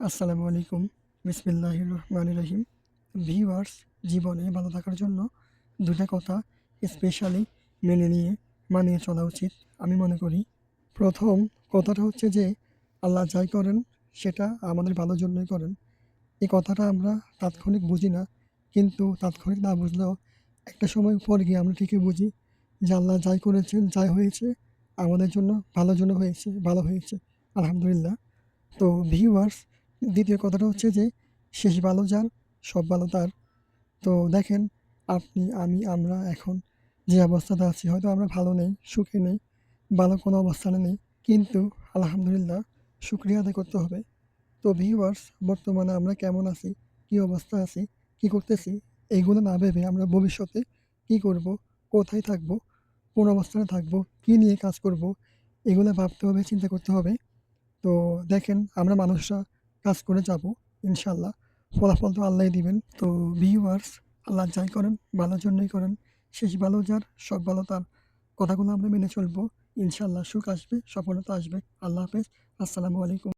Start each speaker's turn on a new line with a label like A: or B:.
A: আসসালামু আলাইকুম। বিসমিল্লাহির রহমানির রহিম। ভিউয়ার্স, জীবনে ভালো থাকার জন্য ২ টা কথা স্পেশালি মেনে নিয়ে মানিয়ে চলা উচিত আমি মনে করি। ১ম কথাটা হচ্ছে যে, আল্লাহ যাই করেন সেটা আমাদের ভালোর জন্যই করেন। এই কথাটা আমরা তাৎক্ষণিক বুঝি না, কিন্তু তাৎক্ষণিক না বুঝলেও একটা সময় পর গিয়ে আমরা ঠিকই বুঝি যে আল্লাহ যাই করেছেন, যাই হয়েছে আমাদের জন্য ভালোর জন্য হয়েছে, ভালো হয়েছে। আলহামদুলিল্লাহ। তো ভিউয়ার্স, দ্বিতীয় কথাটা হচ্ছে যে, শেষ ভালো যার সব ভালো তার। তো দেখেন, আপনি, আমি, আমরা এখন যে অবস্থাতে আছি, হয়তো আমরা ভালো নেই, সুখে নেই, ভালো কোনো অবস্থানে নেই। কিন্তু আলহামদুলিল্লাহ শুকরিয়া আদায় করতে হবে। তো ভিউয়ার্স, বর্তমানে আমরা কেমন আছি, কী অবস্থায় আছি, কী করতেছি, এইগুলো না ভেবে আমরা ভবিষ্যতে কী করব, কোথায় থাকবো, কোন অবস্থানে থাকবো, কী নিয়ে কাজ করব, এগুলো ভাবতে হবে, চিন্তা করতে হবে। তো দেখেন, আমরা মানুষরা কাজ করে যাবো ইনশাআল্লাহ। ফলাফল তো আল্লাহই দিবেন। তো ভিউয়ার্স, আল্লাহ যাই করেন ভালোর জন্যই করেন। শেষ ভালো যার সব ভালো তার। কথাগুলো আমরা মেনে চলবো। ইনশাআল্লাহ সুখ আসবে, সফলতা আসবে। আল্লাহ হাফেজ। আসসালামু আলাইকুম।